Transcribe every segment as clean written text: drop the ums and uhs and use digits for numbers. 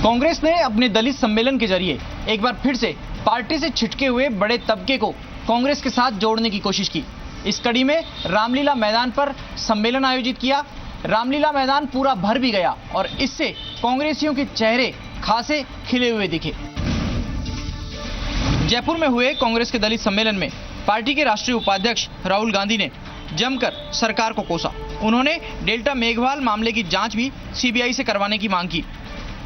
कांग्रेस ने अपने दलित सम्मेलन के जरिए एक बार फिर से पार्टी से छिटके हुए बड़े तबके को कांग्रेस के साथ जोड़ने की कोशिश की। इस कड़ी में रामलीला मैदान पर सम्मेलन आयोजित किया। रामलीला मैदान पूरा भर भी गया और इससे कांग्रेसियों के चेहरे खासे खिले हुए दिखे। जयपुर में हुए कांग्रेस के दलित सम्मेलन में पार्टी के राष्ट्रीय उपाध्यक्ष राहुल गांधी ने जमकर सरकार को कोसा। उन्होंने डेल्टा मेघवाल मामले की जांच भी सीबीआई से करवाने की मांग की।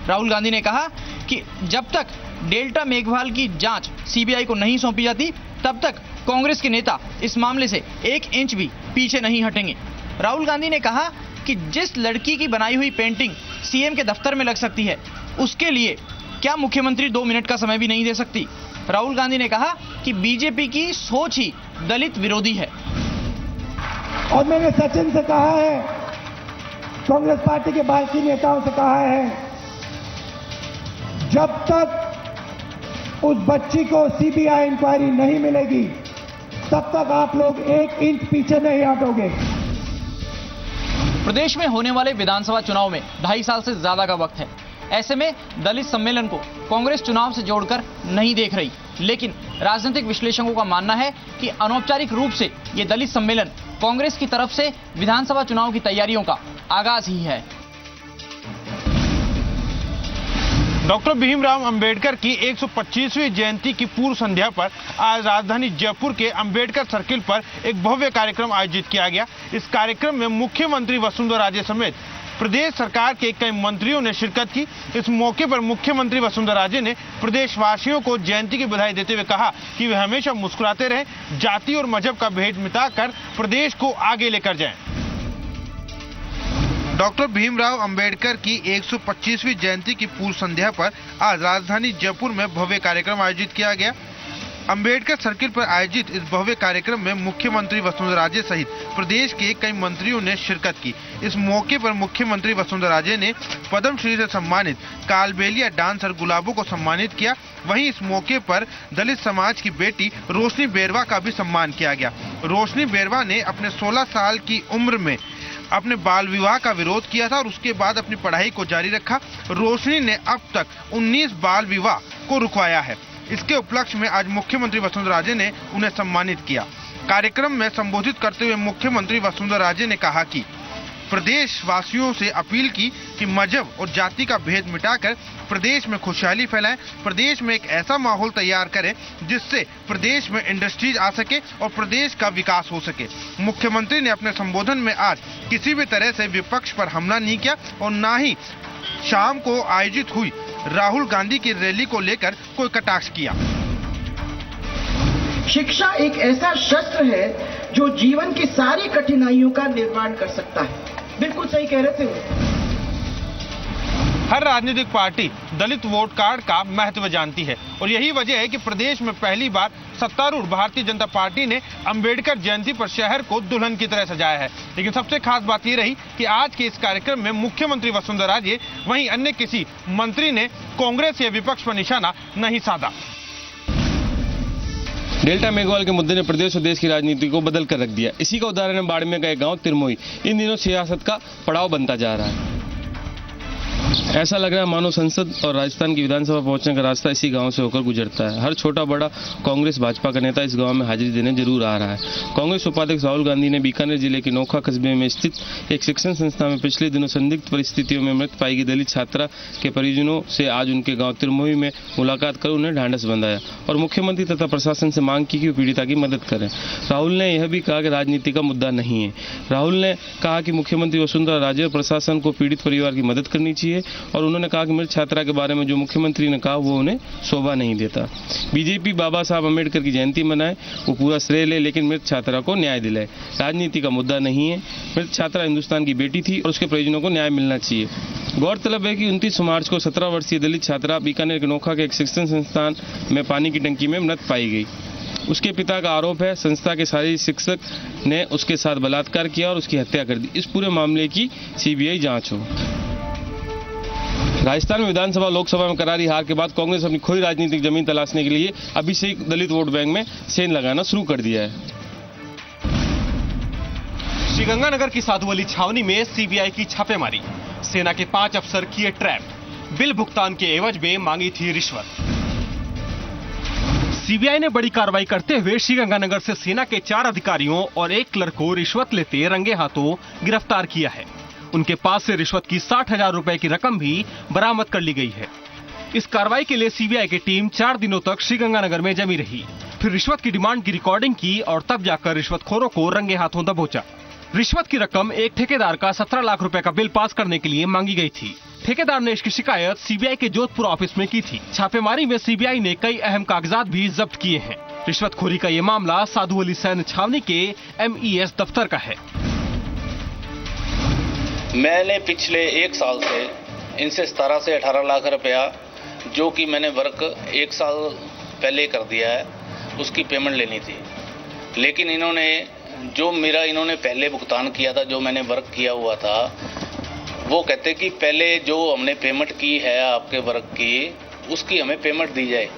राहुल गांधी ने कहा कि जब तक डेल्टा मेघवाल की जांच सीबीआई को नहीं सौंपी जाती तब तक कांग्रेस के नेता इस मामले से 1 इंच भी पीछे नहीं हटेंगे। राहुल गांधी ने कहा कि जिस लड़की की बनाई हुई पेंटिंग सीएम के दफ्तर में लग सकती है, उसके लिए क्या मुख्यमंत्री 2 मिनट का समय भी नहीं दे सकती। राहुल गांधी ने कहा कि बीजेपी की सोच ही दलित विरोधी है। और मैंने सचिन से कहा है, कांग्रेस पार्टी के भारतीय नेताओं से कहा है, जब तक उस बच्ची को सीबीआई इंक्वायरी नहीं मिलेगी तब तक आप लोग 1 इंच पीछे नहीं हटोगे। प्रदेश में होने वाले विधानसभा चुनाव में 2.5 साल से ज्यादा का वक्त है। ऐसे में दलित सम्मेलन को कांग्रेस चुनाव से जोड़कर नहीं देख रही, लेकिन राजनीतिक विश्लेषकों का मानना है कि अनौपचारिक रूप से ये दलित सम्मेलन कांग्रेस की तरफ से विधानसभा चुनाव की तैयारियों का आगाज ही है। डॉक्टर भीमराव अंबेडकर की 125वीं जयंती की पूर्व संध्या पर आज राजधानी जयपुर के अंबेडकर सर्किल पर एक भव्य कार्यक्रम आयोजित किया गया। इस कार्यक्रम में मुख्यमंत्री वसुंधरा राजे समेत प्रदेश सरकार के कई मंत्रियों ने शिरकत की। इस मौके पर मुख्यमंत्री वसुंधरा राजे ने प्रदेशवासियों को जयंती की बधाई देते हुए कहा कि वे हमेशा मुस्कुराते रहें, जाति और मजहब का भेद मिटाकर प्रदेश को आगे लेकर जाएं। डॉक्टर भीमराव अंबेडकर की 125वीं जयंती की पूर्व संध्या पर आज राजधानी जयपुर में भव्य कार्यक्रम आयोजित किया गया। अंबेडकर सर्किल पर आयोजित इस भव्य कार्यक्रम में मुख्यमंत्री वसुंधरा राजे सहित प्रदेश के कई मंत्रियों ने शिरकत की। इस मौके पर मुख्यमंत्री वसुंधरा राजे ने पद्मश्री से सम्मानित कालबेलिया डांसर गुलाबो को सम्मानित किया। वहीं इस मौके पर दलित समाज की बेटी रोशनी बेरवा का भी सम्मान किया गया। रोशनी बेरवा ने अपने 16 साल की उम्र में अपने बाल विवाह का विरोध किया था और उसके बाद अपनी पढ़ाई को जारी रखा। रोशनी ने अब तक 19 बाल विवाह को रुकवाया है। इसके उपलक्ष्य में आज मुख्यमंत्री वसुंधरा राजे ने उन्हें सम्मानित किया। कार्यक्रम में संबोधित करते हुए मुख्यमंत्री वसुंधरा राजे ने कहा कि प्रदेश वासियों से अपील की कि मजहब और जाति का भेद मिटाकर प्रदेश में खुशहाली फैलाएं, प्रदेश में एक ऐसा माहौल तैयार करें जिससे प्रदेश में इंडस्ट्रीज आ सके और प्रदेश का विकास हो सके। मुख्यमंत्री ने अपने संबोधन में आज किसी भी तरह से विपक्ष पर हमला नहीं किया और न ही शाम को आयोजित हुई राहुल गांधी की रैली को लेकर कोई कटाक्ष किया। शिक्षा एक ऐसा शस्त्र है जो जीवन की सारी कठिनाइयों का निर्माण कर सकता है। बिल्कुल सही कह रहे थे वो। हर राजनीतिक पार्टी दलित वोट कार्ड का महत्व जानती है और यही वजह है कि प्रदेश में पहली बार सत्तारूढ़ भारतीय जनता पार्टी ने अंबेडकर जयंती पर शहर को दुल्हन की तरह सजाया है। लेकिन सबसे खास बात ये रही कि आज के इस कार्यक्रम में मुख्यमंत्री वसुंधरा राजे वहीं अन्य किसी मंत्री ने कांग्रेस या विपक्ष पर निशाना नहीं साधा। डेल्टा मेघवाल के मुद्दे ने प्रदेश और देश की राजनीति को बदल कर रख दिया। इसी का उदाहरण है बाड़मेर का एक गांव तिरमोई। इन दिनों सियासत का पड़ाव बनता जा रहा है। ऐसा लग रहा है मानो संसद और राजस्थान की विधानसभा पहुंचने का रास्ता इसी गांव से होकर गुजरता है। हर छोटा बड़ा कांग्रेस भाजपा का नेता इस गांव में हाजिरी देने जरूर आ रहा है। कांग्रेस उपाध्यक्ष राहुल गांधी ने बीकानेर जिले के नोखा कस्बे में स्थित एक शिक्षण संस्था में पिछले दिनों संदिग्ध परिस्थितियों में मृत पाई गई दलित छात्रा के परिजनों से आज उनके गाँव तिरमोई में मुलाकात कर उन्हें ढांढस बंधाया और मुख्यमंत्री तथा प्रशासन से मांग की कि पीड़िता की मदद करें। राहुल ने यह भी कहा कि राजनीति का मुद्दा नहीं है। राहुल ने कहा कि मुख्यमंत्री वसुंधरा राजे और प्रशासन को पीड़ित परिवार की मदद करनी चाहिए और उन्होंने कहा कि मृत छात्रा के बारे में जो मुख्यमंत्री ने कहा वो उन्हें शोभा नहीं देता। बीजेपी बाबा साहब अम्बेडकर की जयंती मनाए, वो पूरा श्रेय ले, लेकिन मृत छात्रा को न्याय दिलाए। राजनीति का मुद्दा नहीं है। मृत छात्रा हिंदुस्तान की बेटी थी और उसके परिजनों को न्याय मिलना चाहिए। गौरतलब है कि 29 मार्च को 17 वर्षीय दलित छात्रा बीकानेर के नोखा के एक शिक्षण संस्थान में पानी की टंकी में मृत पाई गई। उसके पिता का आरोप है संस्था के शारीरिक शिक्षक ने उसके साथ बलात्कार किया और उसकी हत्या कर दी। इस पूरे मामले की सीबीआई जांच हो। राजस्थान में विधानसभा लोकसभा में करारी हार के बाद कांग्रेस अपनी खोई राजनीतिक जमीन तलाशने के लिए अभी से दलित वोट बैंक में सेंध लगाना शुरू कर दिया है। श्रीगंगानगर की साधुवली छावनी में सीबीआई की छापेमारी, सेना के 5 अफसर किए ट्रैप। बिल भुगतान के एवज में मांगी थी रिश्वत। सीबीआई ने बड़ी कार्रवाई करते हुए श्रीगंगानगर से सेना के 4 अधिकारियों और 1 क्लर्क को रिश्वत लेते रंगे हाथों गिरफ्तार किया है। उनके पास से रिश्वत की 60,000 रुपए की रकम भी बरामद कर ली गई है। इस कार्रवाई के लिए सीबीआई की टीम 4 दिनों तक श्रीगंगानगर में जमी रही, फिर रिश्वत की डिमांड की रिकॉर्डिंग की और तब जाकर रिश्वतखोरों को रंगे हाथों दबोचा। रिश्वत की रकम एक ठेकेदार का 17 लाख रुपए का बिल पास करने के लिए मांगी गई थी। ठेकेदार ने इसकी शिकायत सीबीआई के जोधपुर ऑफिस में की थी। छापेमारी में सीबीआई ने कई अहम कागजात भी जब्त किए हैं। रिश्वतखोरी का ये मामला साधु अली सैन्य छावनी के MES दफ्तर का है। मैंने पिछले 1 साल से इनसे 17 से 18 लाख रुपया जो कि मैंने वर्क 1 साल पहले कर दिया है उसकी पेमेंट लेनी थी, लेकिन इन्होंने पहले भुगतान किया था, जो मैंने वर्क किया हुआ था, वो कहते कि पहले जो हमने पेमेंट की है आपके वर्क की उसकी हमें पेमेंट दी जाए,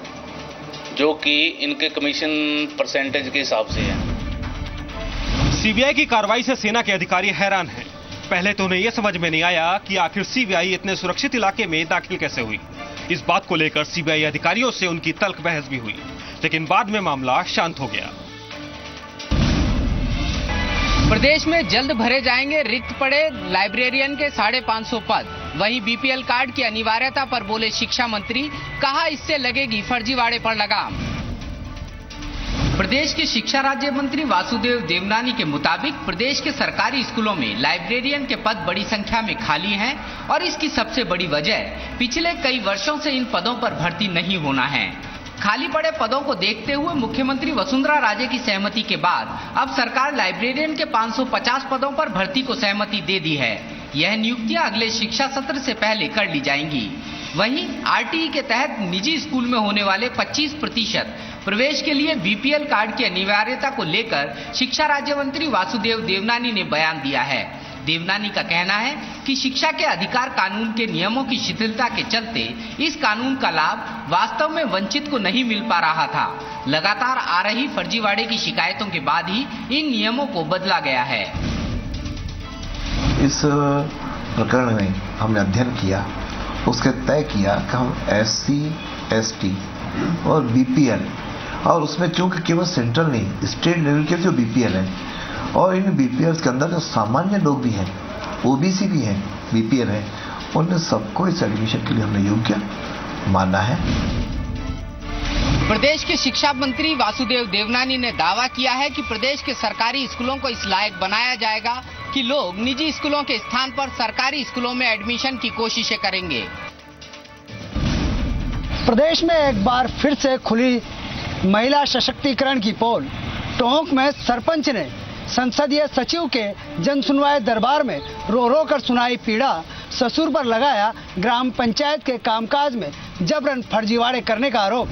जो कि इनके कमीशन परसेंटेज के हिसाब से है। सीबीआई की कार्रवाई से सेना के अधिकारी हैरान हैं। पहले तो उन्हें यह समझ में नहीं आया कि आखिर सीबीआई इतने सुरक्षित इलाके में दाखिल कैसे हुई। इस बात को लेकर सीबीआई अधिकारियों से उनकी तल्ख बहस भी हुई, लेकिन बाद में मामला शांत हो गया। प्रदेश में जल्द भरे जाएंगे रिक्त पड़े लाइब्रेरियन के 550 पद। वहीं बीपीएल कार्ड की अनिवार्यता पर बोले शिक्षा मंत्री, कहा इससे लगेगी फर्जीवाड़े पर लगाम। प्रदेश के शिक्षा राज्य मंत्री वासुदेव देवनानी के मुताबिक प्रदेश के सरकारी स्कूलों में लाइब्रेरियन के पद बड़ी संख्या में खाली हैं और इसकी सबसे बड़ी वजह पिछले कई वर्षों से इन पदों पर भर्ती नहीं होना है। खाली पड़े पदों को देखते हुए मुख्यमंत्री वसुंधरा राजे की सहमति के बाद अब सरकार लाइब्रेरियन के 550 पदों पर भर्ती को सहमति दे दी है। यह नियुक्तियां अगले शिक्षा सत्र से पहले कर ली जाएंगी। वहीं आरटीई के तहत निजी स्कूल में होने वाले 25% प्रवेश के लिए बीपीएल कार्ड की अनिवार्यता को लेकर शिक्षा राज्य मंत्री वासुदेव देवनानी ने बयान दिया है। देवनानी का कहना है कि शिक्षा के अधिकार कानून के नियमों की शिथिलता के चलते इस कानून का लाभ वास्तव में वंचित को नहीं मिल पा रहा था। लगातार आ रही फर्जीवाड़े की शिकायतों के बाद ही इन नियमों को बदला गया है। इस प्रकरण में हमने अध्ययन किया, उसके तय किया कि हम SC, ST और BPL, और उसमें चूंकि केवल सेंट्रल नहीं स्टेट लेवल के जो BPL है, और इन BPL के अंदर जो सामान्य लोग भी हैं, OBC भी हैं, BPL है, उन सबको इस एडमिशन के लिए हमने योग्य माना है। प्रदेश के शिक्षा मंत्री वासुदेव देवनानी ने दावा किया है कि प्रदेश के सरकारी स्कूलों को इस लायक बनाया जाएगा कि लोग निजी स्कूलों के स्थान पर सरकारी स्कूलों में एडमिशन की कोशिशें करेंगे। प्रदेश में एक बार फिर से खुली महिला सशक्तिकरण की पोल। टोंक में सरपंच ने संसदीय सचिव के जन सुनवाई दरबार में रो रो कर सुनाई पीड़ा। ससुर पर लगाया ग्राम पंचायत के कामकाज में जबरन फर्जीवाड़े करने का आरोप।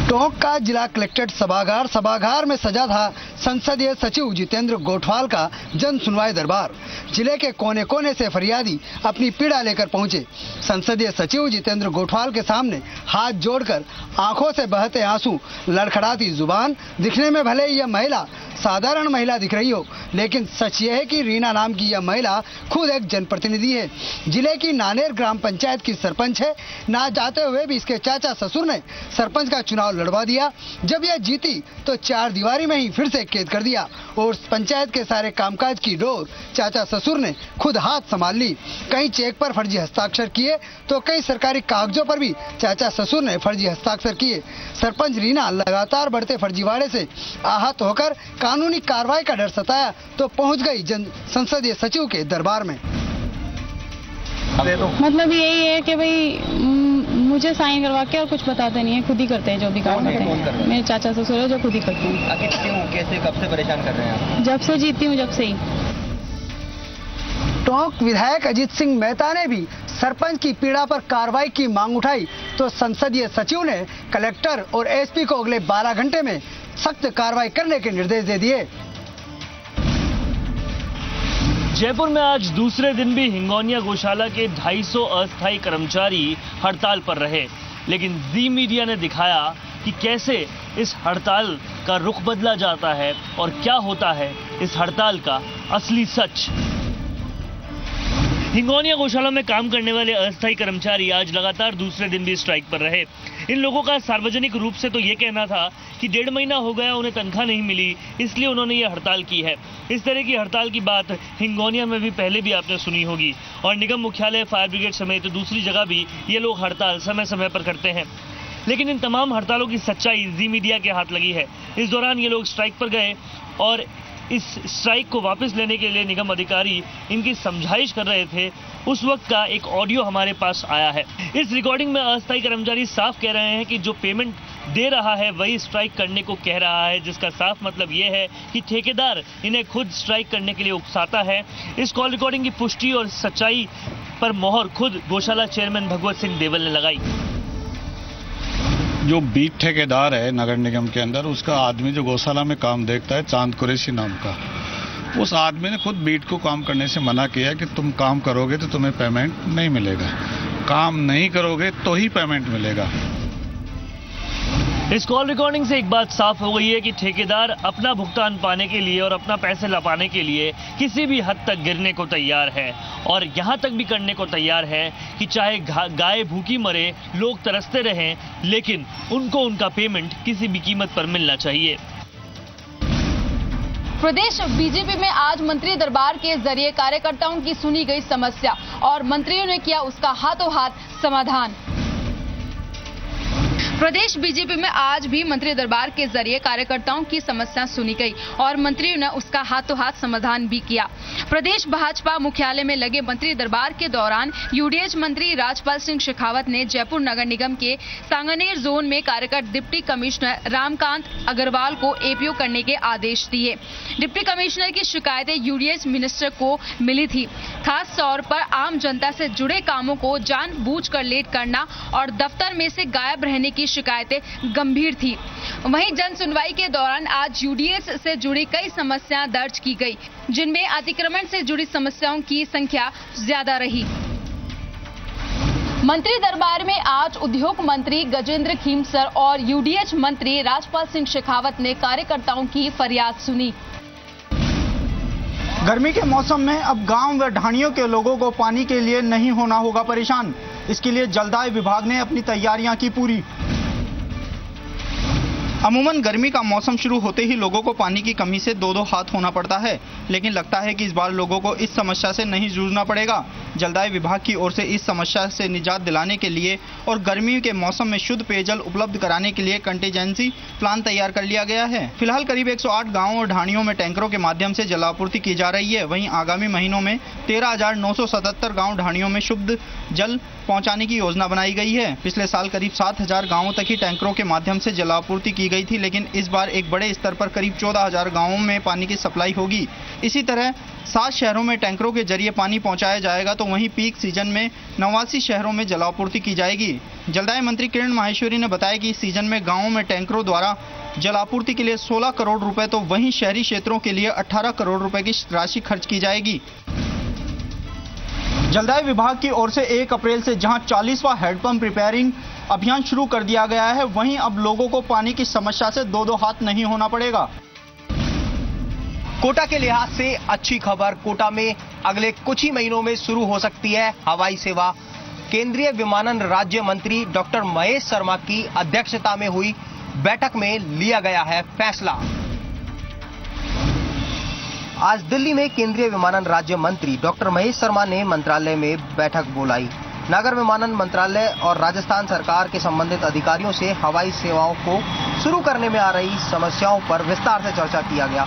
टोंक का जिला कलेक्ट्रेट सभागार में सजा था संसदीय सचिव जितेंद्र गोठवाल का जन सुनवाई दरबार। जिले के कोने कोने से फरियादी अपनी पीड़ा लेकर पहुंचे। संसदीय सचिव जितेंद्र गोठवाल के सामने हाथ जोड़कर आंखों से बहते आंसू, लड़खड़ाती जुबान। दिखने में भले यह महिला साधारण महिला दिख रही हो, लेकिन सच यह है कि रीना नाम की यह महिला खुद एक जनप्रतिनिधि है। जिले की नानेर ग्राम पंचायत की सरपंच है। ना चाहते हुए भी इसके चाचा ससुर ने सरपंच का चुनाव लड़वा दिया। जब यह जीती तो 4 दीवारी में ही फिर से कैद कर दिया और पंचायत के सारे कामकाज की डोर चाचा ससुर ने खुद हाथ संभाल ली। कहीं चेक पर फर्जी हस्ताक्षर किए तो कई सरकारी कागजों पर भी चाचा ससुर ने फर्जी हस्ताक्षर किए। सरपंच रीना लगातार बढ़ते फर्जीवाड़े से आहत होकर कानूनी कार्रवाई का डर सताया तो पहुंच गई संसदीय सचिव के दरबार में। मतलब यही है कि भाई मुझे साइन करवा के और कुछ बताते नहीं है, खुद ही करते हैं जो भी काम करते हैं। मेरे चाचा ससुर है जो खुद ही करते हैं। आखिर क्यों, कैसे, कब से परेशान कर रहे हैं आप? जब से जीती हूँ, जब से ही। टोंक विधायक अजीत सिंह मेहता ने भी सरपंच की पीड़ा पर कार्रवाई की मांग उठाई तो संसदीय सचिव ने कलेक्टर और एसपी को अगले 12 घंटे में सख्त कार्रवाई करने के निर्देश दे दिए। जयपुर में आज दूसरे दिन भी हिंगोनिया गौशाला के 250 अस्थायी कर्मचारी हड़ताल पर रहे, लेकिन जी मीडिया ने दिखाया कि कैसे इस हड़ताल का रुख बदला जाता है और क्या होता है इस हड़ताल का असली सच। हिंगोनिया गौशाला में काम करने वाले अस्थायी कर्मचारी आज लगातार दूसरे दिन भी स्ट्राइक पर रहे। इन लोगों का सार्वजनिक रूप से तो ये कहना था कि 1.5 महीना हो गया उन्हें तनख्वाह नहीं मिली, इसलिए उन्होंने ये हड़ताल की है। इस तरह की हड़ताल की बात हिंगोनिया में भी पहले भी आपने सुनी होगी और निगम मुख्यालय, फायर ब्रिगेड समेत दूसरी जगह भी ये लोग हड़ताल समय समय पर करते हैं। लेकिन इन तमाम हड़तालों की सच्चाई जी मीडिया के हाथ लगी है। इस दौरान ये लोग स्ट्राइक पर गए और इस स्ट्राइक को वापस लेने के लिए निगम अधिकारी इनकी समझाइश कर रहे थे। उस वक्त का एक ऑडियो हमारे पास आया है। इस रिकॉर्डिंग में अस्थायी कर्मचारी साफ कह रहे हैं कि जो पेमेंट दे रहा है वही स्ट्राइक करने को कह रहा है, जिसका साफ मतलब ये है कि ठेकेदार इन्हें खुद स्ट्राइक करने के लिए उकसाता है। इस कॉल रिकॉर्डिंग की पुष्टि और सच्चाई पर मोहर खुद गौशाला चेयरमैन भगवत सिंह देवल ने लगाई। जो बीट ठेकेदार है नगर निगम के अंदर, उसका आदमी जो गौशाला में काम देखता है, चांद कुरैशी नाम का, उस आदमी ने खुद बीट को काम करने से मना किया कि तुम काम करोगे तो तुम्हें पेमेंट नहीं मिलेगा, काम नहीं करोगे तो ही पेमेंट मिलेगा। इस कॉल रिकॉर्डिंग से एक बात साफ हो गई है कि ठेकेदार अपना भुगतान पाने के लिए और अपना पैसे लपाने के लिए किसी भी हद तक गिरने को तैयार है और यहाँ तक भी करने को तैयार है कि चाहे गाय भूखी मरे, लोग तरसते रहें, लेकिन उनको उनका पेमेंट किसी भी कीमत पर मिलना चाहिए। प्रदेश बीजेपी में आज मंत्री दरबार के जरिए कार्यकर्ताओं की सुनी गई समस्या और मंत्रियों ने किया उसका हाथों हाथ समाधान। प्रदेश बीजेपी में आज भी मंत्री दरबार के जरिए कार्यकर्ताओं की समस्या सुनी गई और मंत्रियों ने उसका हाथों हाथ समाधान भी किया। प्रदेश भाजपा मुख्यालय में लगे मंत्री दरबार के दौरान यूडीएच मंत्री राजपाल सिंह शेखावत ने जयपुर नगर निगम के सांगानेर जोन में कार्यरत डिप्टी कमिश्नर रामकांत अग्रवाल को एपीओ करने के आदेश दिए। डिप्टी कमिश्नर की शिकायतें यूडीएच मिनिस्टर को मिली थी। खास तौर पर आम जनता से जुड़े कामों को जानबूझकर लेट करना और दफ्तर में से गायब रहने की शिकायतें गंभीर थी। वहीं जन सुनवाई के दौरान आज यूडीएच से जुड़ी कई समस्याएं दर्ज की गई, जिनमें अतिक्रमण से जुड़ी समस्याओं की संख्या ज्यादा रही। मंत्री दरबार में आज उद्योग मंत्री गजेंद्र खीमसर और यूडीएच मंत्री राजपाल सिंह शेखावत ने कार्यकर्ताओं की फरियाद सुनी। गर्मी के मौसम में अब गांव व ढाणियों के लोगों को पानी के लिए नहीं होना होगा परेशान। इसके लिए जलदाय विभाग ने अपनी तैयारियां की पूरी। अमूमन गर्मी का मौसम शुरू होते ही लोगों को पानी की कमी से दो हाथ होना पड़ता है, लेकिन लगता है कि इस बार लोगों को इस समस्या से नहीं जूझना पड़ेगा। जलदाय विभाग की ओर से इस समस्या से निजात दिलाने के लिए और गर्मी के मौसम में शुद्ध पेयजल उपलब्ध कराने के लिए कंटीजेंसी प्लान तैयार कर लिया गया है। फिलहाल करीब 108 गाँवों और ढाणियों में टैंकरों के माध्यम से जलापूर्ति की जा रही है। वहीं आगामी महीनों में 13,977 गाँव ढाणियों में शुद्ध जल पहुंचाने की योजना बनाई गई है। पिछले साल करीब 7,000 गाँवों तक ही टैंकरों के माध्यम से जलापूर्ति की गई थी, लेकिन इस बार एक बड़े स्तर पर करीब 14,000 गाँवों में पानी की सप्लाई होगी। इसी तरह 7 शहरों में टैंकरों के जरिए पानी पहुंचाया जाएगा, तो वहीं पीक सीजन में 89 शहरों में जलापूर्ति की जाएगी। जलदाय मंत्री किरण माहेश्वरी ने बताया कि इस सीजन में गाँवों में टैंकरों द्वारा जलापूर्ति के लिए 16 करोड़ रुपए, तो वहीं शहरी क्षेत्रों के लिए 18 करोड़ रुपए की राशि खर्च की जाएगी। जलदाय विभाग की ओर से 1 अप्रैल से जहां 40वां हैंडपंप रिपेयरिंग अभियान शुरू कर दिया गया है, वहीं अब लोगों को पानी की समस्या से दो हाथ नहीं होना पड़ेगा। कोटा के लिहाज से अच्छी खबर, कोटा में अगले कुछ ही महीनों में शुरू हो सकती है हवाई सेवा। केंद्रीय विमानन राज्य मंत्री डॉक्टर महेश शर्मा की अध्यक्षता में हुई बैठक में लिया गया है फैसला। आज दिल्ली में केंद्रीय विमानन राज्य मंत्री डॉक्टर महेश शर्मा ने मंत्रालय में बैठक बुलाई। नागर विमानन मंत्रालय और राजस्थान सरकार के संबंधित अधिकारियों से हवाई सेवाओं को शुरू करने में आ रही समस्याओं पर विस्तार से चर्चा किया गया।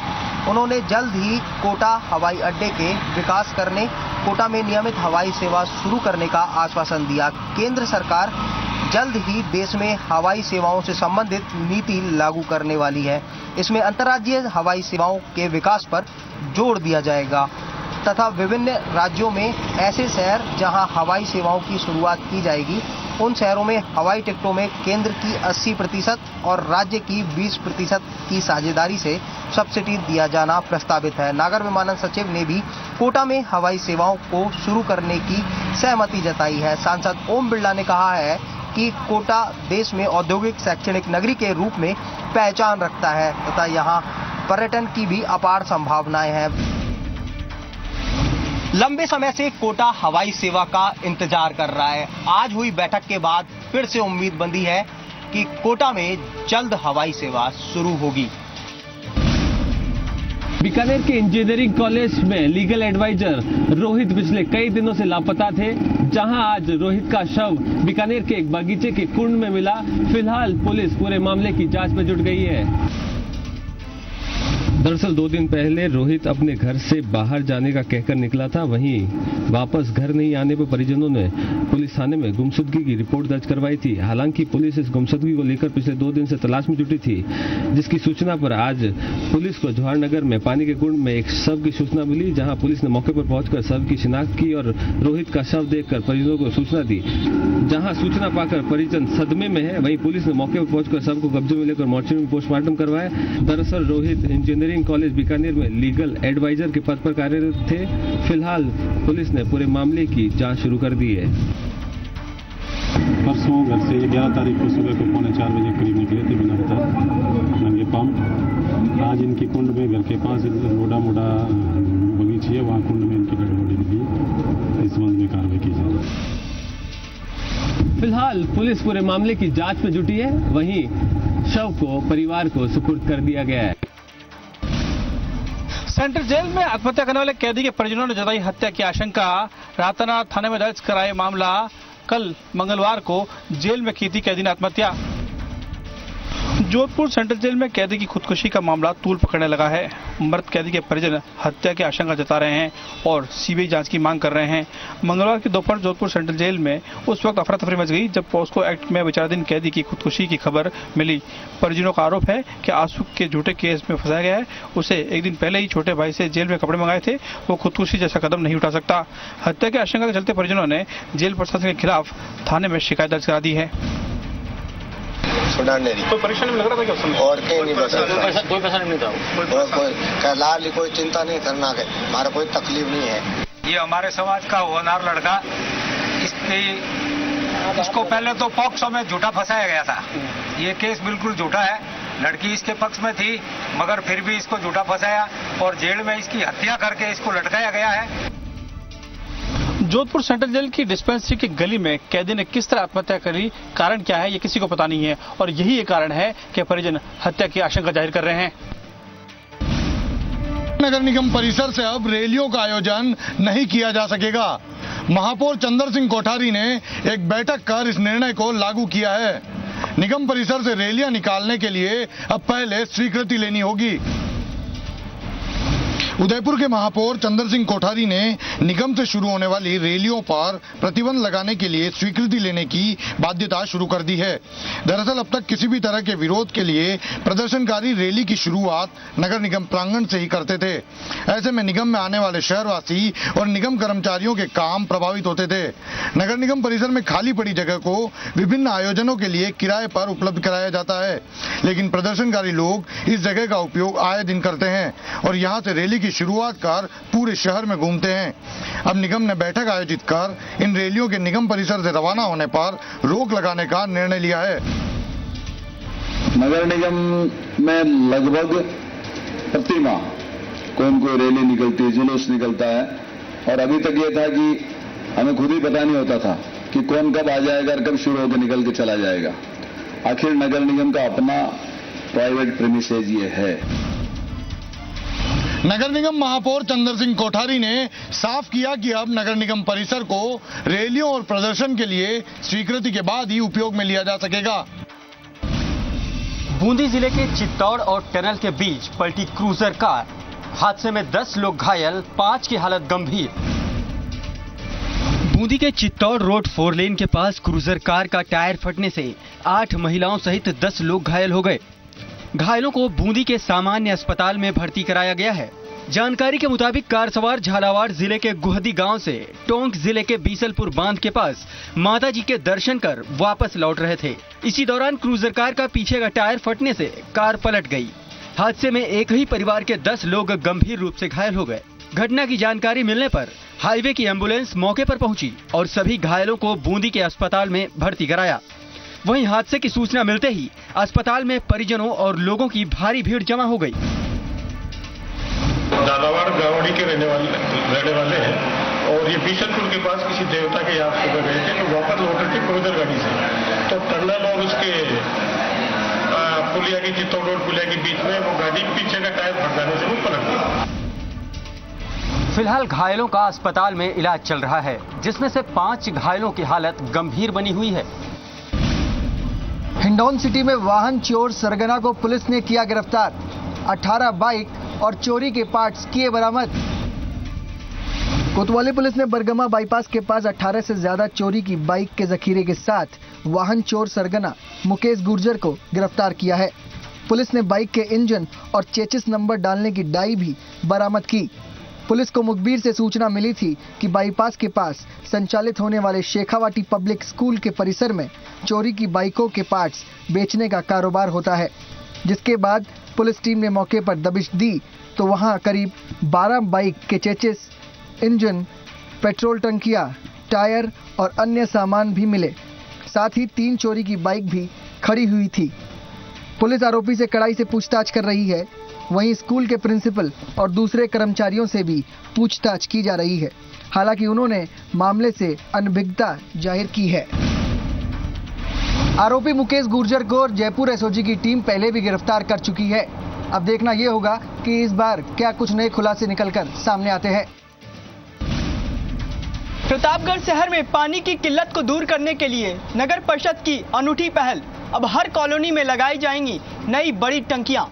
उन्होंने जल्द ही कोटा हवाई अड्डे के विकास करने, कोटा में नियमित हवाई सेवा शुरू करने का आश्वासन दिया। केंद्र सरकार जल्द ही देश में हवाई सेवाओं से संबंधित नीति लागू करने वाली है। इसमें अंतर्राज्यीय हवाई सेवाओं के विकास पर जोर दिया जाएगा तथा विभिन्न राज्यों में ऐसे शहर जहां हवाई सेवाओं की शुरुआत की जाएगी, उन शहरों में हवाई टिकटों में केंद्र की 80% और राज्य की 20% की साझेदारी से सब्सिडी दिया जाना प्रस्तावित है। नागर विमानन सचिव ने भी कोटा में हवाई सेवाओं को शुरू करने की सहमति जताई है। सांसद ओम बिरला ने कहा है कि कोटा देश में औद्योगिक शैक्षणिक नगरी के रूप में पहचान रखता है तथा यहाँ पर्यटन की भी अपार संभावनाएं हैं। लंबे समय से कोटा हवाई सेवा का इंतजार कर रहा है। आज हुई बैठक के बाद फिर से उम्मीद बंधी है कि कोटा में जल्द हवाई सेवा शुरू होगी। बीकानेर के इंजीनियरिंग कॉलेज में लीगल एडवाइजर रोहित पिछले कई दिनों से लापता थे, जहां आज रोहित का शव बीकानेर के एक बगीचे के कुंड में मिला। फिलहाल पुलिस पूरे मामले की जांच में जुट गई है। दरअसल 2 दिन पहले रोहित अपने घर से बाहर जाने का कहकर निकला था, वहीं वापस घर नहीं आने पर परिजनों ने पुलिस थाने में गुमशुदगी की रिपोर्ट दर्ज करवाई थी। हालांकि पुलिस इस गुमशुदगी को लेकर पिछले 2 दिन से तलाश में जुटी थी, जिसकी सूचना पर आज पुलिस को जवाहरनगर में पानी के कुंड में एक शव की सूचना मिली, जहां पुलिस ने मौके पर पहुंचकर शव की शिनाख्त की और रोहित का शव देखकर परिजनों को सूचना दी। जहां सूचना पाकर परिजन सदमे में है, वहीं पुलिस ने मौके पर पहुंचकर शव को कब्जे में लेकर मोर्चरी में पोस्टमार्टम करवाया। दरअसल रोहित इंजीनियरिंग कॉलेज बीकानेर में लीगल एडवाइजर के पद पर कार्यरत थे। फिलहाल पुलिस ने पूरे मामले की जांच शुरू कर दी है। परसों घर से 11 तारीख को सुबह को 3:45 बजे करीब निकले थे बिना बताए नंगे पांव। आज इनकी कुंड में घर के पास मोटा बगीची है, वहाँ कुंड में इनकी डेड बॉडी मिली। इस संबंध में कार्रवाई की जा रही है। फिलहाल पुलिस पूरे मामले की जांच में जुटी है, वहीं शव को परिवार को सुपुर्द कर दिया गया है। सेंट्रल जेल में आत्महत्या करने वाले कैदी के परिजनों ने जताई हत्या की आशंका। रातानाथ थाने में दर्ज कराए मामला। कल मंगलवार को जेल में की थी कैदी ने आत्महत्या। जोधपुर सेंट्रल जेल में कैदी की खुदकुशी का मामला तूल पकड़ने लगा है। मृत कैदी के परिजन हत्या की आशंका जता रहे हैं और सीबीआई जांच की मांग कर रहे हैं। मंगलवार की दोपहर जोधपुर सेंट्रल जेल में उस वक्त अफरा तफरी मच गई जब पॉस्को एक्ट में विचाराधीन कैदी की खुदकुशी की खबर मिली। परिजनों का आरोप है कि आंसू के झूठे केस में फंसाया गया है। उसे एक दिन पहले ही छोटे भाई से जेल में कपड़े मंगाए थे, वो खुदकुशी जैसा कदम नहीं उठा सकता। हत्या की आशंका के चलते परिजनों ने जेल प्रशासन के खिलाफ थाने में शिकायत दर्ज करा दी है। कोई परेशानी में लग रहा था क्या उस समय? और कहीं नहीं बता, कोई परेशानी नहीं था। कोई चिंता नहीं करना है, हमारा कोई तकलीफ नहीं है। ये हमारे समाज का होनहार लड़का, इसको पहले तो पॉक्सो में झूठा फंसाया गया था। ये केस बिल्कुल झूठा है। लड़की इसके पक्ष में थी, मगर फिर भी इसको झूठा फंसाया और जेल में इसकी हत्या करके इसको लटकाया गया है। जोधपुर सेंट्रल जेल की डिस्पेंसरी की गली में कैदी ने किस तरह आत्महत्या करी, कारण क्या है, ये किसी को पता नहीं है और यही एक कारण है कि परिजन हत्या की आशंका जाहिर कर रहे हैं। नगर निगम परिसर से अब रैलियों का आयोजन नहीं किया जा सकेगा। महापौर चंद्र सिंह कोठारी ने एक बैठक कर इस निर्णय को लागू किया है। निगम परिसर से रैलियां निकालने के लिए अब पहले स्वीकृति लेनी होगी। उदयपुर के महापौर चंद्र सिंह कोठारी ने निगम से शुरू होने वाली रैलियों पर प्रतिबंध लगाने के लिए स्वीकृति लेने की बाध्यता शुरू कर दी है। दरअसल अब तक किसी भी तरह के विरोध के लिए प्रदर्शनकारी रैली की शुरुआत नगर निगम प्रांगण से ही करते थे। ऐसे में निगम में आने वाले शहरवासी और निगम कर्मचारियों के काम प्रभावित होते थे। नगर निगम परिसर में खाली पड़ी जगह को विभिन्न आयोजनों के लिए किराए पर उपलब्ध कराया जाता है, लेकिन प्रदर्शनकारी लोग इस जगह का उपयोग आए दिन करते हैं और यहाँ से रैली की शुरुआत कर पूरे शहर में घूमते हैं। अब निगम ने बैठक आयोजित कर इन रैलियों के निगम परिसर से रवाना होने पर रोक लगाने का निर्णय लिया है। नगर निगम में लगभग प्रति माह कोई रैली निकलती है, जुलूस निकलता है और अभी तक ये था कि हमें खुद ही पता नहीं होता था कि कौन कब आ जाएगा और कब शुरू होकर निकल के चला जाएगा। आखिर नगर निगम का अपना प्राइवेट प्रेमिसेज ये है। नगर निगम महापौर चंद्र सिंह कोठारी ने साफ किया कि अब नगर निगम परिसर को रैलियों और प्रदर्शन के लिए स्वीकृति के बाद ही उपयोग में लिया जा सकेगा। बूंदी जिले के चित्तौड़ और टनल के बीच पलटी क्रूजर कार, हादसे में 10 लोग घायल, 5 की हालत गंभीर। बूंदी के चित्तौड़ रोड 4 लेन के पास क्रूजर कार का टायर फटने से 8 महिलाओं सहित 10 लोग घायल हो गए। घायलों को बूंदी के सामान्य अस्पताल में भर्ती कराया गया है। जानकारी के मुताबिक कार सवार झालावाड़ जिले के गुहदी गांव से टोंक जिले के बीसलपुर बांध के पास माता जी के दर्शन कर वापस लौट रहे थे। इसी दौरान क्रूजर कार का पीछे का टायर फटने से कार पलट गई। हादसे में एक ही परिवार के 10 लोग गंभीर रूप से घायल हो गए। घटना की जानकारी मिलने पर हाईवे की एम्बुलेंस मौके पर पहुंची और सभी घायलों को बूंदी के अस्पताल में भर्ती कराया। वहीं हादसे की सूचना मिलते ही अस्पताल में परिजनों और लोगों की भारी भीड़ जमा हो गई। झालावाड़ गावड़ी के रहने वाले हैं। और ये बीसलपुर के पास किसी देवता के याद सुबह गए थे, तो वापस लौट रहे थे क्रूजर गाड़ी से, तो टर्नल और उसके पुलिया की चित्तौड़ रोड पुलिया के बीच में वो गाड़ी पीछे का टायर फट जाने से वो पलट गई। फिलहाल घायलों का अस्पताल में इलाज चल रहा है, जिसमें से 5 घायलों की हालत गंभीर बनी हुई है। हिंडौन सिटी में वाहन चोर सरगना को पुलिस ने किया गिरफ्तार। 18 बाइक और चोरी के पार्ट्स किए बरामद। कोतवाली पुलिस ने बरगमा बाईपास के पास 18 से ज्यादा चोरी की बाइक के जखीरे के साथ वाहन चोर सरगना मुकेश गुर्जर को गिरफ्तार किया है। पुलिस ने बाइक के इंजन और चेचिस नंबर डालने की डाई भी बरामद की। पुलिस को मुखबिर से सूचना मिली थी कि बाईपास के पास संचालित होने वाले शेखावाटी पब्लिक स्कूल के परिसर में चोरी की बाइकों के पार्ट्स बेचने का कारोबार होता है, जिसके बाद पुलिस टीम ने मौके पर दबिश दी तो वहां करीब 12 बाइक के चेचिस, इंजन, पेट्रोल टंकियां, टायर और अन्य सामान भी मिले। साथ ही 3 चोरी की बाइक भी खड़ी हुई थी। पुलिस आरोपी से कड़ाई से पूछताछ कर रही है। वहीं स्कूल के प्रिंसिपल और दूसरे कर्मचारियों से भी पूछताछ की जा रही है। हालांकि उन्होंने मामले से अनभिज्ञता जाहिर की है। आरोपी मुकेश गुर्जर को जयपुर एसओजी की टीम पहले भी गिरफ्तार कर चुकी है। अब देखना यह होगा कि इस बार क्या कुछ नए खुलासे निकलकर सामने आते हैं। प्रतापगढ़ शहर में पानी की किल्लत को दूर करने के लिए नगर परिषद की अनूठी पहल। अब हर कॉलोनी में लगाई जाएंगी नई बड़ी टंकियां।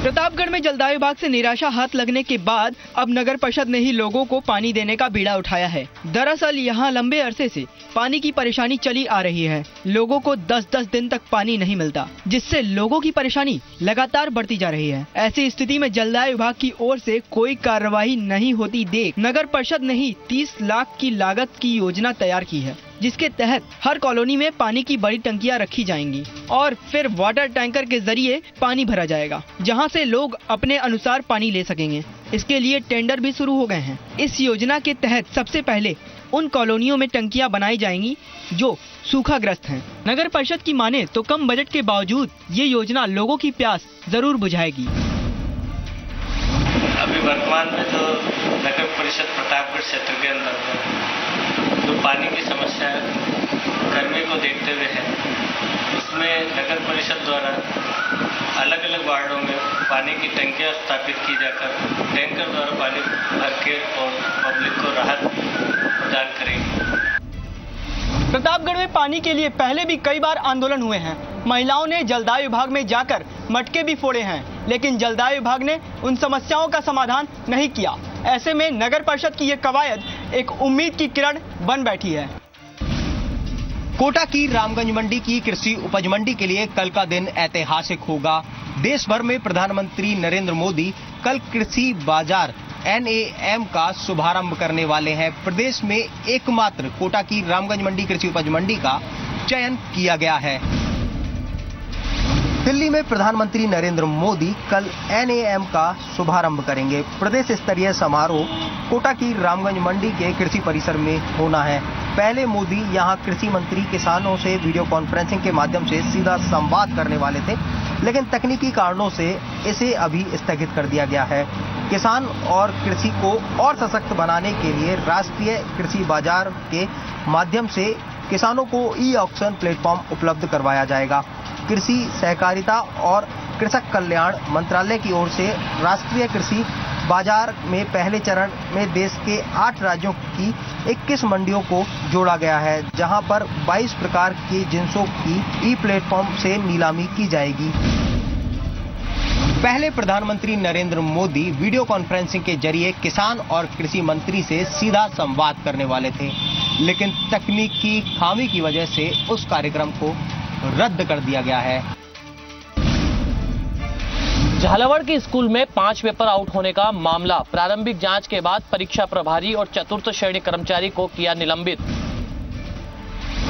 प्रतापगढ़ में जलदाय विभाग से निराशा हाथ लगने के बाद अब नगर परिषद ने ही लोगों को पानी देने का बीड़ा उठाया है। दरअसल यहां लंबे अरसे से पानी की परेशानी चली आ रही है। लोगों को 10-10 दिन तक पानी नहीं मिलता, जिससे लोगों की परेशानी लगातार बढ़ती जा रही है। ऐसी स्थिति में जलदाय विभाग की ओर से कोई कार्रवाई नहीं होती देख नगर परिषद ने ही 30 लाख की लागत की योजना तैयार की है, जिसके तहत हर कॉलोनी में पानी की बड़ी टंकियां रखी जाएंगी और फिर वाटर टैंकर के जरिए पानी भरा जाएगा, जहां से लोग अपने अनुसार पानी ले सकेंगे। इसके लिए टेंडर भी शुरू हो गए हैं। इस योजना के तहत सबसे पहले उन कॉलोनियों में टंकियां बनाई जाएंगी जो सूखाग्रस्त हैं। नगर परिषद की माने तो कम बजट के बावजूद ये योजना लोगों की प्यास जरूर बुझाएगी। अभी वर्तमान में जो नगर परिषद प्रतापगढ़ क्षेत्र के अंदर जो पानी की समस्या गर्मी को देखते हुए है, उसमें नगर परिषद द्वारा अलग अलग वार्डों में पानी की टंकियां स्थापित की जाकर टैंकर द्वारा पानी भर के और पब्लिक को राहत प्रदान करेगी। प्रतापगढ़ में पानी के लिए पहले भी कई बार आंदोलन हुए हैं। महिलाओं ने जलदाय विभाग में जाकर मटके भी फोड़े हैं, लेकिन जलदाय विभाग ने उन समस्याओं का समाधान नहीं किया। ऐसे में नगर परिषद की ये कवायद एक उम्मीद की किरण बन बैठी है। कोटा की रामगंज मंडी की कृषि उपज मंडी के लिए कल का दिन ऐतिहासिक होगा। देश भर में प्रधानमंत्री नरेंद्र मोदी कल कृषि बाजार NAM का शुभारंभ करने वाले हैं। प्रदेश में एकमात्र कोटा की रामगंज मंडी कृषि उपज मंडी का चयन किया गया है। दिल्ली में प्रधानमंत्री नरेंद्र मोदी कल NAM का शुभारंभ करेंगे। प्रदेश स्तरीय समारोह कोटा की रामगंज मंडी के कृषि परिसर में होना है। पहले मोदी यहां कृषि मंत्री किसानों से वीडियो कॉन्फ्रेंसिंग के माध्यम से सीधा संवाद करने वाले थे, लेकिन तकनीकी कारणों से इसे अभी स्थगित कर दिया गया है। किसान और कृषि को और सशक्त बनाने के लिए राष्ट्रीय कृषि बाजार के माध्यम से किसानों को ई-ऑक्शन प्लेटफॉर्म उपलब्ध करवाया जाएगा। कृषि सहकारिता और कृषक कल्याण मंत्रालय की ओर से राष्ट्रीय कृषि बाजार में पहले चरण में देश के 8 राज्यों की 21 मंडियों को जोड़ा गया है, जहां पर 22 प्रकार की जिंसों की ई-प्लेटफॉर्म से नीलामी की जाएगी। पहले प्रधानमंत्री नरेंद्र मोदी वीडियो कॉन्फ्रेंसिंग के जरिए किसान और कृषि मंत्री से सीधा संवाद करने वाले थे, लेकिन तकनीकी खामी की वजह से उस कार्यक्रम को रद्द कर दिया गया है। झालावाड़ के स्कूल में 5 पेपर आउट होने का मामला। प्रारंभिक जांच के बाद परीक्षा प्रभारी और चतुर्थ श्रेणी कर्मचारी को किया निलंबित।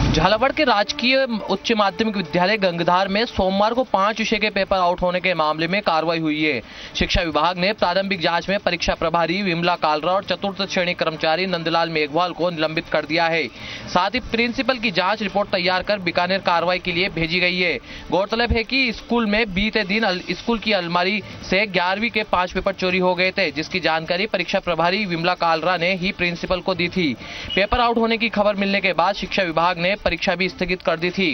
झालावाड़ के राजकीय उच्च माध्यमिक विद्यालय गंगधार में सोमवार को 5 विषय के पेपर आउट होने के मामले में कार्रवाई हुई है। शिक्षा विभाग ने प्रारंभिक जांच में परीक्षा प्रभारी विमला कालरा और चतुर्थ श्रेणी कर्मचारी नंदलाल मेघवाल को निलंबित कर दिया है। साथ ही प्रिंसिपल की जांच रिपोर्ट तैयार कर बीकानेर कार्रवाई के लिए भेजी गई है। गौरतलब है कि स्कूल में बीते दिन स्कूल की अलमारी से 11वीं के 5 पेपर चोरी हो गए थे, जिसकी जानकारी परीक्षा प्रभारी विमला कालरा ने ही प्रिंसिपल को दी थी। पेपर आउट होने की खबर मिलने के बाद शिक्षा विभाग ने परीक्षा भी स्थगित कर दी थी।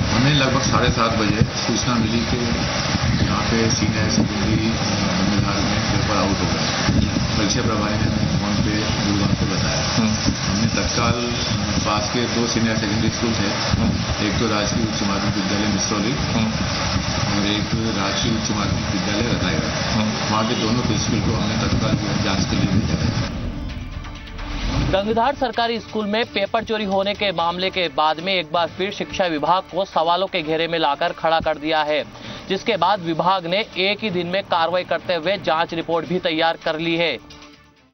हमें लगभग 7:30 बजे सूचना मिली कि यहाँ पे सीनियर सेकेंडरी गंगधार में पेपर आउट हो गए। परीक्षा प्रभारी ने फोन पे गुरुवार को बताया। हमने तत्काल पास के 2 सीनियर सेकेंडरी स्कूल थे, एक तो राजकीय उच्च माध्यमिक विद्यालय मिसरौली और एक राजकीय उच्च माध्यमिक विद्यालय रताईगढ़, वहाँ के दोनों प्रिंसिपल को हमने तत्काल जांच के लिए भेजा। गंगधार सरकारी स्कूल में पेपर चोरी होने के मामले के बाद में एक बार फिर शिक्षा विभाग को सवालों के घेरे में लाकर खड़ा कर दिया है, जिसके बाद विभाग ने एक ही दिन में कार्रवाई करते हुए जांच रिपोर्ट भी तैयार कर ली है।